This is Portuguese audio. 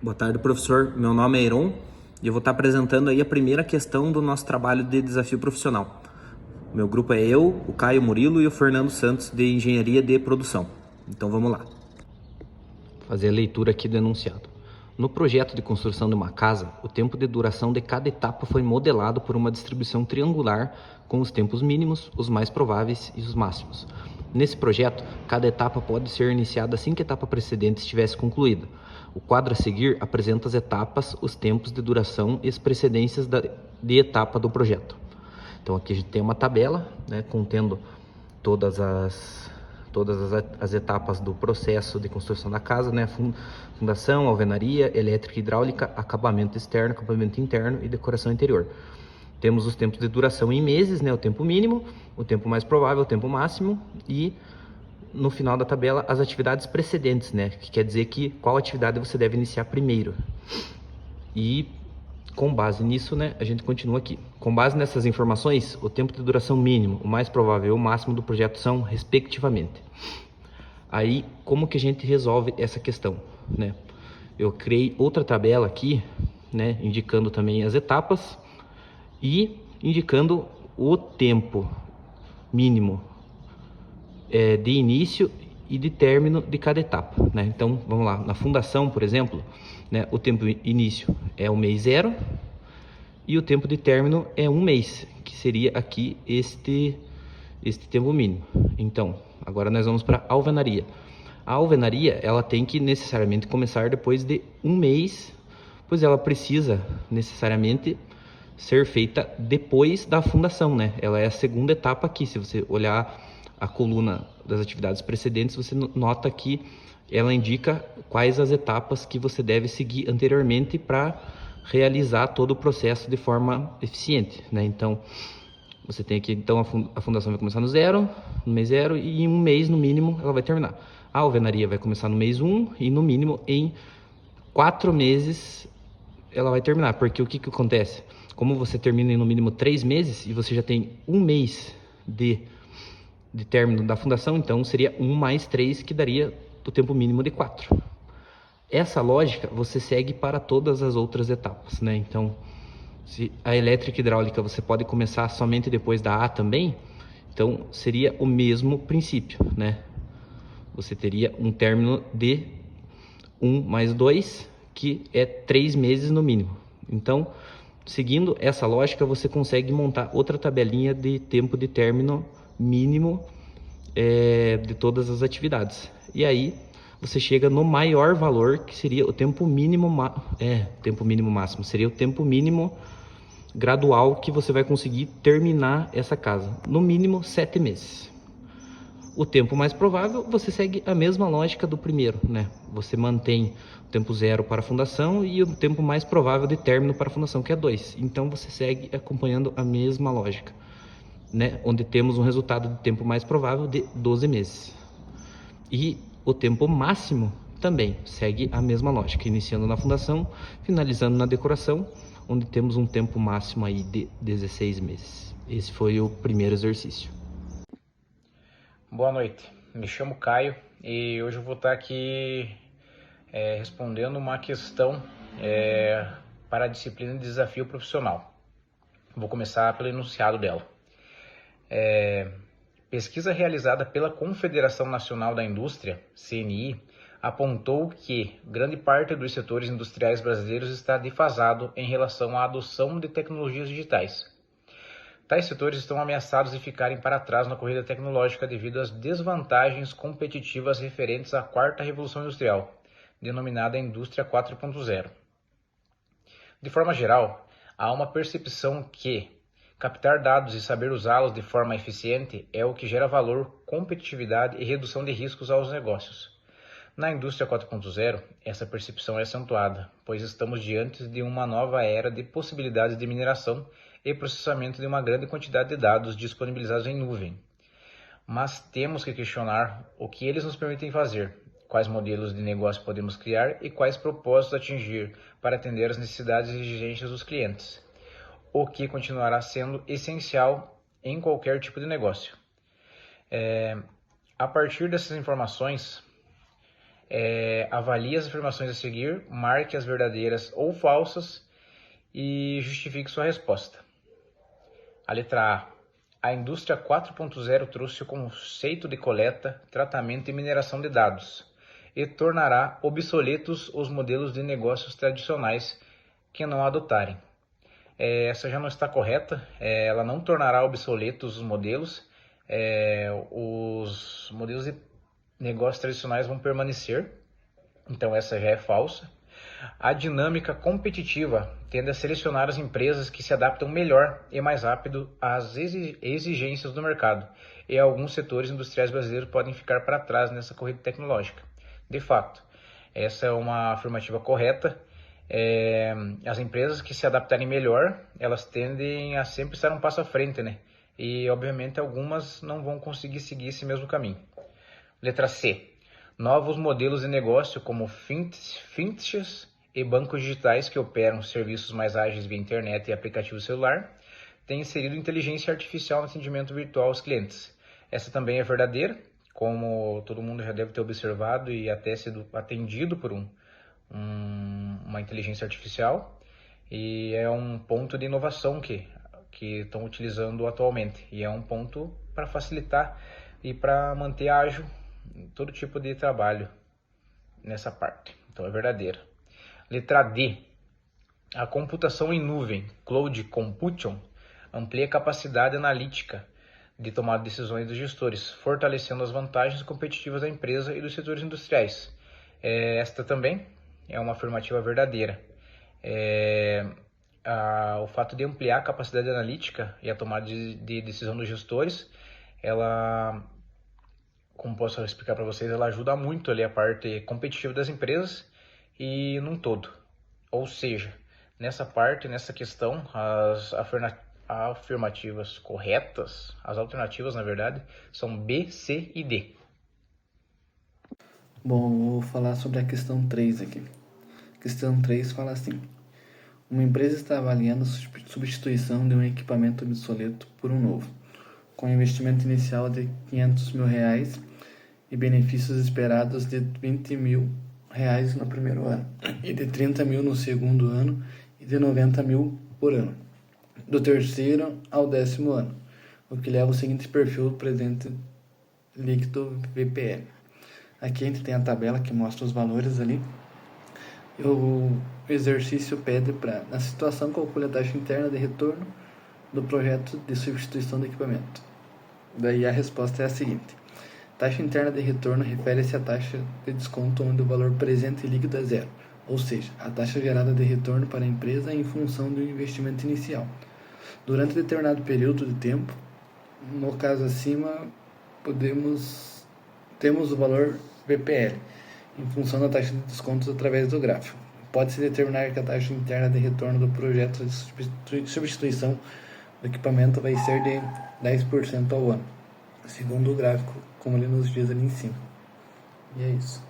Boa tarde, professor. Meu nome é Heron e eu vou estar apresentando aí a primeira questão do nosso trabalho de desafio profissional. O meu grupo é eu, o Caio Murilo e o Fernando Santos de Engenharia de Produção. Então vamos lá. Fazer a leitura aqui do enunciado. No projeto de construção de uma casa, o tempo de duração de cada etapa foi modelado por uma distribuição triangular com os tempos mínimos, os mais prováveis e os máximos. Nesse projeto, cada etapa pode ser iniciada assim que a etapa precedente estivesse concluída. O quadro a seguir apresenta as etapas, os tempos de duração e as precedências de etapa do projeto. Então aqui a gente tem uma tabela, né, contendo todas as etapas do processo de construção da casa, né? Fundação, alvenaria, elétrica e hidráulica, acabamento externo, acabamento interno e decoração interior. Temos os tempos de duração em meses, né? O tempo mínimo, o tempo mais provável, o tempo máximo e no final da tabela as atividades precedentes, né? Que quer dizer que qual atividade você deve iniciar primeiro. E com base nisso, né, a gente continua aqui. Com base nessas informações, o tempo de duração mínimo, o mais provável e o máximo do projeto são, respectivamente. Aí, como que a gente resolve essa questão, né? Eu criei outra tabela aqui, né, indicando também as etapas e indicando o tempo mínimo de início e de término de cada etapa, né? Então, vamos lá. Na fundação, por exemplo, né, o tempo início é o mês 0 e o tempo de término é um mês, que seria aqui este tempo mínimo. Então, agora nós vamos para a alvenaria. A alvenaria, ela tem que necessariamente começar depois de um mês, pois ela precisa necessariamente ser feita depois da fundação, né? Ela é a segunda etapa aqui. Se você olhar a coluna das atividades precedentes, você nota que ela indica quais as etapas que você deve seguir anteriormente para realizar todo o processo de forma eficiente, né? Então, você tem aqui, então a fundação vai começar no mês 0, e em um mês, no mínimo, ela vai terminar. A alvenaria vai começar no mês 1 e, no mínimo, em 4 meses ela vai terminar. Porque o que acontece? Como você termina em, no mínimo, 3 meses, e você já tem um mês de término da fundação, então seria 1 mais 3, que daria o tempo mínimo de 4. Essa lógica você segue para todas as outras etapas, né? Então, se a elétrica e hidráulica você pode começar somente depois da A também, então seria o mesmo princípio, né? Você teria um término de 1 mais 2, que é 3 meses no mínimo. Então, seguindo essa lógica, você consegue montar outra tabelinha de tempo de término mínimo de todas as atividades. E aí você chega no maior valor, que seria o tempo mínimo, tempo mínimo máximo, seria o tempo mínimo gradual que você vai conseguir terminar essa casa, no mínimo 7 meses. O tempo mais provável, você segue a mesma lógica do primeiro, né? Você mantém o tempo 0 para a fundação e o tempo mais provável de término para a fundação, que é 2. Então você segue acompanhando a mesma lógica, né? Onde temos um resultado de tempo mais provável de 12 meses. E o tempo máximo também segue a mesma lógica, iniciando na fundação, finalizando na decoração, onde temos um tempo máximo aí de 16 meses. Esse foi o primeiro exercício. Boa noite, me chamo Caio e hoje eu vou estar aqui respondendo uma questão para a disciplina de desafio profissional. Vou começar pelo enunciado dela. Pesquisa realizada pela Confederação Nacional da Indústria, CNI, apontou que grande parte dos setores industriais brasileiros está defasado em relação à adoção de tecnologias digitais. Tais setores estão ameaçados de ficarem para trás na corrida tecnológica devido às desvantagens competitivas referentes à quarta revolução industrial, denominada Indústria 4.0. De forma geral, há uma percepção que captar dados e saber usá-los de forma eficiente é o que gera valor, competitividade e redução de riscos aos negócios. Na indústria 4.0, essa percepção é acentuada, pois estamos diante de uma nova era de possibilidades de mineração e processamento de uma grande quantidade de dados disponibilizados em nuvem. Mas temos que questionar o que eles nos permitem fazer, quais modelos de negócio podemos criar e quais propósitos atingir para atender às necessidades e exigências dos clientes, o que continuará sendo essencial em qualquer tipo de negócio. A partir dessas informações, Avalie as afirmações a seguir, marque as verdadeiras ou falsas e justifique sua resposta. A letra A. A indústria 4.0 trouxe o conceito de coleta, tratamento e mineração de dados e tornará obsoletos os modelos de negócios tradicionais que não adotarem. Essa já não está correta, ela não tornará obsoletos os modelos de negócios tradicionais vão permanecer, então essa já é falsa. A dinâmica competitiva tende a selecionar as empresas que se adaptam melhor e mais rápido às exigências do mercado, e alguns setores industriais brasileiros podem ficar para trás nessa corrida tecnológica. De fato, essa é uma afirmativa correta. As empresas que se adaptarem melhor, elas tendem a sempre estar um passo à frente, né? E, obviamente, algumas não vão conseguir seguir esse mesmo caminho. Letra C. Novos modelos de negócio, como fintechs e bancos digitais que operam serviços mais ágeis via internet e aplicativo celular, têm inserido inteligência artificial no atendimento virtual aos clientes. Essa também é verdadeira, como todo mundo já deve ter observado e até sido atendido por uma inteligência artificial, e é um ponto de inovação que estão utilizando atualmente, e é um ponto para facilitar e para manter ágil todo tipo de trabalho nessa parte. Então é verdadeira. Letra D. A computação em nuvem, Cloud Computing, amplia a capacidade analítica de tomar decisões dos gestores, fortalecendo as vantagens competitivas da empresa e dos setores industriais. Esta também é uma afirmativa verdadeira. O fato de ampliar a capacidade analítica e a tomada de decisão dos gestores, ela, como posso explicar para vocês, ela ajuda muito ali a parte competitiva das empresas e num todo. Ou seja, nessa questão, as afirmativas corretas, as alternativas, na verdade, são B, C e D. Bom, vou falar sobre a questão 3 aqui. A questão 3 fala assim: uma empresa está avaliando a substituição de um equipamento obsoleto por um novo, com investimento inicial de R$500 mil e benefícios esperados de R$20 mil no primeiro ano, e de R$30 mil no segundo ano, e de R$90 mil por ano, do terceiro ao 10º ano, o que leva ao seguinte perfil do presente líquido VPL. Aqui a gente tem a tabela que mostra os valores ali. O exercício pede para, na situação, calcule a taxa interna de retorno do projeto de substituição do equipamento. Daí a resposta é a seguinte: taxa interna de retorno refere-se à taxa de desconto onde o valor presente líquido é zero, ou seja, a taxa gerada de retorno para a empresa em função do investimento inicial. Durante determinado período de tempo, no caso acima, temos o valor VPL, em função da taxa de descontos através do gráfico. Pode-se determinar que a taxa interna de retorno do projeto de substituição do equipamento vai ser de 10% ao ano, segundo o gráfico, como ele nos diz ali em cima. E é isso.